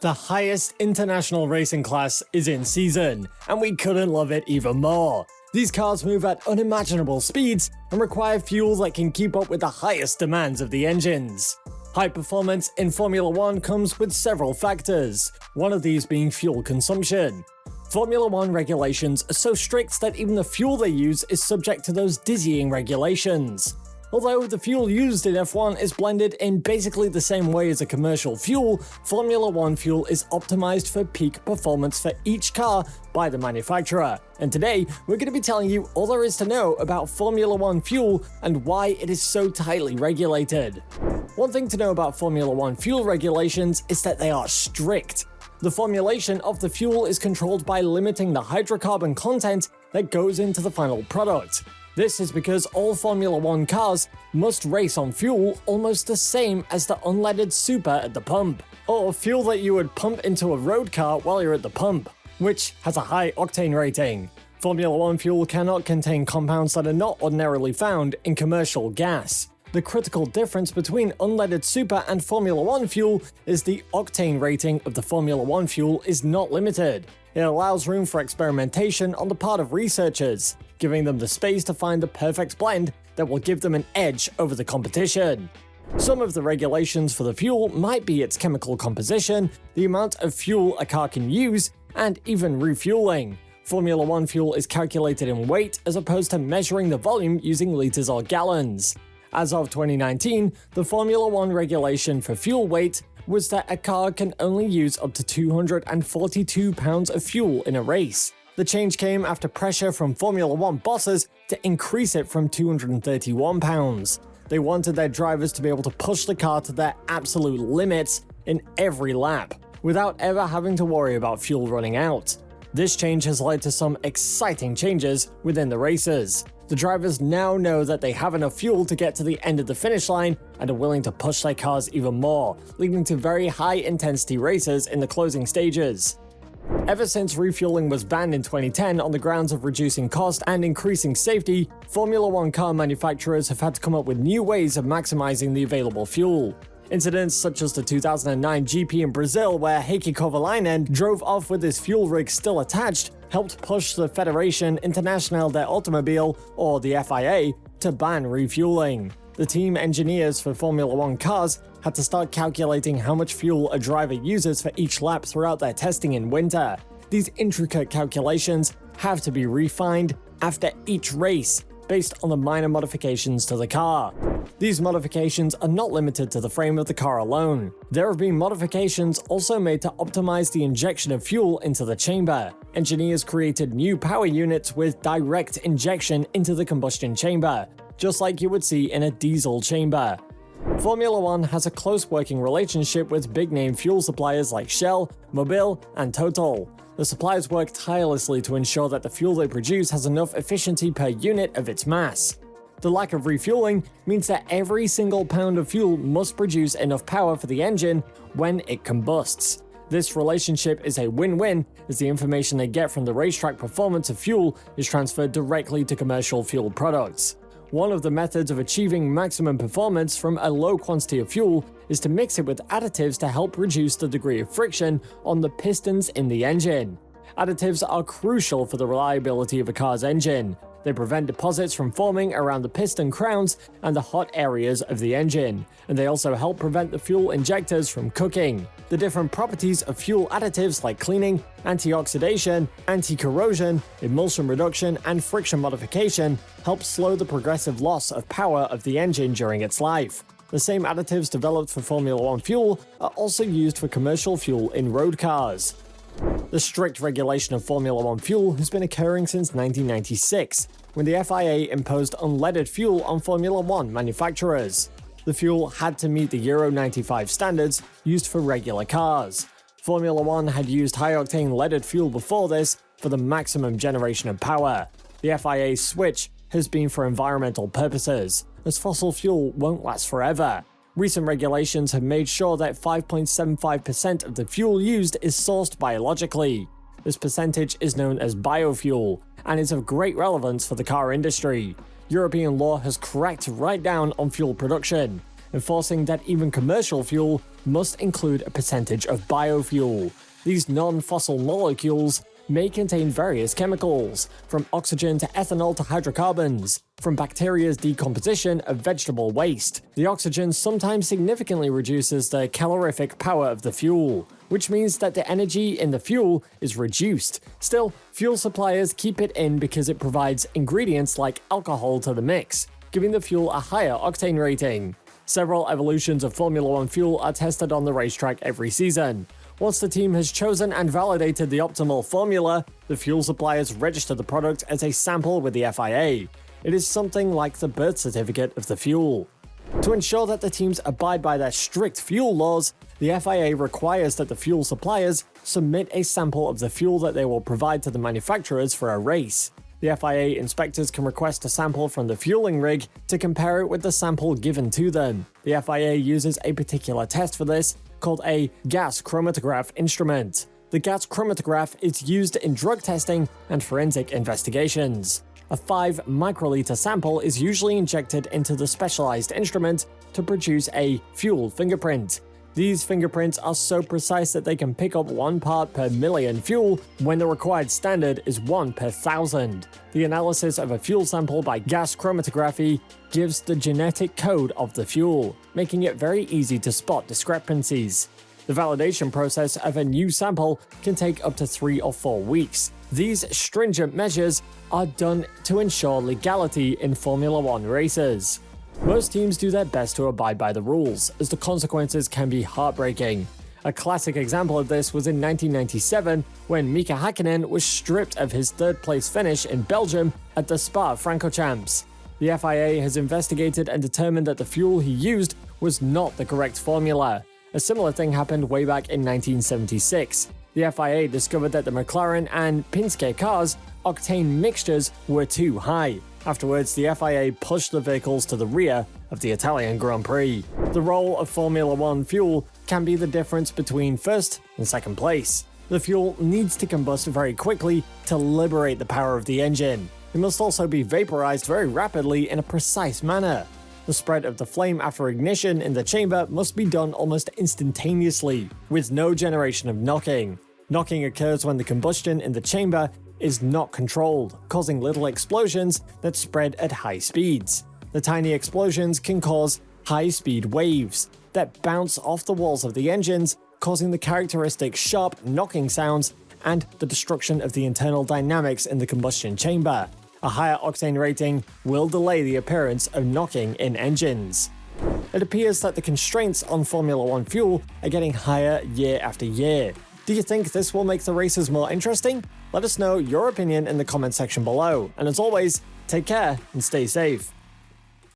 The highest international racing class is in season, and we couldn't love it even more. These cars move at unimaginable speeds and require fuel that can keep up with the highest demands of the engines. High performance in Formula 1 comes with several factors, one of these being fuel consumption. Formula 1 regulations are so strict that even the fuel they use is subject to those dizzying regulations. Although the fuel used in F1 is blended in basically the same way as a commercial fuel, Formula 1 fuel is optimized for peak performance for each car by the manufacturer. And today, we're going to be telling you all there is to know about Formula 1 fuel and why it is so tightly regulated. One thing to know about Formula 1 fuel regulations is that they are strict. The formulation of the fuel is controlled by limiting the hydrocarbon content that goes into the final product. This is because all Formula 1 cars must race on fuel almost the same as the unleaded super at the pump, or fuel that you would pump into a road car while you're at the pump, which has a high octane rating. Formula 1 fuel cannot contain compounds that are not ordinarily found in commercial gas. The critical difference between unleaded super and Formula 1 fuel is the octane rating of the Formula 1 fuel is not limited. It allows room for experimentation on the part of researchers, giving them the space to find the perfect blend that will give them an edge over the competition. Some of the regulations for the fuel might be its chemical composition, the amount of fuel a car can use, and even refueling. Formula 1 fuel is calculated in weight as opposed to measuring the volume using liters or gallons. As of 2019, the Formula 1 regulation for fuel weight was that a car can only use up to 242 pounds of fuel in a race. The change came after pressure from Formula 1 bosses to increase it from 231 pounds. They wanted their drivers to be able to push the car to their absolute limits in every lap, without ever having to worry about fuel running out. This change has led to some exciting changes within the races. The drivers now know that they have enough fuel to get to the end of the finish line and are willing to push their cars even more, leading to very high-intensity races in the closing stages. Ever since refueling was banned in 2010 on the grounds of reducing cost and increasing safety, Formula 1 car manufacturers have had to come up with new ways of maximizing the available fuel. Incidents such as the 2009 GP in Brazil, where Heikki Kovalainen drove off with his fuel rig still attached, helped push the Federación Internacional de Automóvil, or the FIA, to ban refueling. The team engineers for Formula 1 cars had to start calculating how much fuel a driver uses for each lap throughout their testing in winter. These intricate calculations have to be refined after each race, based on the minor modifications to the car. These modifications are not limited to the frame of the car alone. There have been modifications also made to optimize the injection of fuel into the chamber. Engineers created new power units with direct injection into the combustion chamber, just like you would see in a diesel chamber. Formula 1 has a close working relationship with big-name fuel suppliers like Shell, Mobil, and Total. The suppliers work tirelessly to ensure that the fuel they produce has enough efficiency per unit of its mass. The lack of refueling means that every single pound of fuel must produce enough power for the engine when it combusts. This relationship is a win-win, as the information they get from the racetrack performance of fuel is transferred directly to commercial fuel products. One of the methods of achieving maximum performance from a low quantity of fuel is to mix it with additives to help reduce the degree of friction on the pistons in the engine. Additives are crucial for the reliability of a car's engine. They prevent deposits from forming around the piston crowns and the hot areas of the engine, and they also help prevent the fuel injectors from cooking. The different properties of fuel additives like cleaning, antioxidation, anti-corrosion, emulsion reduction, and friction modification help slow the progressive loss of power of the engine during its life. The same additives developed for Formula 1 fuel are also used for commercial fuel in road cars. The strict regulation of Formula 1 fuel has been occurring since 1996, when the FIA imposed unleaded fuel on Formula 1 manufacturers. The fuel had to meet the Euro 95 standards used for regular cars. Formula 1 had used high-octane leaded fuel before this for the maximum generation of power. The FIA's switch has been for environmental purposes, as fossil fuel won't last forever. Recent regulations have made sure that 5.75% of the fuel used is sourced biologically. This percentage is known as biofuel, and is of great relevance for the car industry. European law has cracked right down on fuel production. enforcing that even commercial fuel must include a percentage of biofuel. These non-fossil molecules may contain various chemicals, from oxygen to ethanol to hydrocarbons, from bacteria's decomposition of vegetable waste. The oxygen sometimes significantly reduces the calorific power of the fuel, which means that the energy in the fuel is reduced. Still, fuel suppliers keep it in because it provides ingredients like alcohol to the mix, giving the fuel a higher octane rating. Several evolutions of Formula One fuel are tested on the racetrack every season. Once the team has chosen and validated the optimal formula, the fuel suppliers register the product as a sample with the FIA. It is something like the birth certificate of the fuel. To ensure that the teams abide by their strict fuel laws, the FIA requires that the fuel suppliers submit a sample of the fuel that they will provide to the manufacturers for a race. The FIA inspectors can request a sample from the fueling rig to compare it with the sample given to them. The FIA uses a particular test for this, called a gas chromatograph instrument. The gas chromatograph is used in drug testing and forensic investigations. A 5 microliter sample is usually injected into the specialized instrument to produce a fuel fingerprint. These fingerprints are so precise that they can pick up 1 part per million fuel when the required standard is 1 per 1,000. The analysis of a fuel sample by gas chromatography gives the genetic code of the fuel, making it very easy to spot discrepancies. The validation process of a new sample can take up to 3 or 4 weeks. These stringent measures are done to ensure legality in Formula One races. Most teams do their best to abide by the rules, as the consequences can be heartbreaking. A classic example of this was in 1997, when Mika Hakkinen was stripped of his third-place finish in Belgium at the Spa-Francorchamps. The FIA has investigated and determined that the fuel he used was not the correct formula. A similar thing happened way back in 1976. The FIA discovered that the McLaren and Penske cars' octane mixtures were too high. Afterwards, the FIA pushed the vehicles to the rear of the Italian Grand Prix. The role of Formula One fuel can be the difference between first and second place. The fuel needs to combust very quickly to liberate the power of the engine. It must also be vaporized very rapidly in a precise manner. The spread of the flame after ignition in the chamber must be done almost instantaneously, with no generation of knocking. Knocking occurs when the combustion in the chamber is not controlled, causing little explosions that spread at high speeds. The tiny explosions can cause high-speed waves that bounce off the walls of the engines, causing the characteristic sharp knocking sounds and the destruction of the internal dynamics in the combustion chamber. A higher octane rating will delay the appearance of knocking in engines. It appears that the constraints on Formula One fuel are getting higher year after year. Do you think this will make the races more interesting? Let us know your opinion in the comment section below. And as always, take care and stay safe.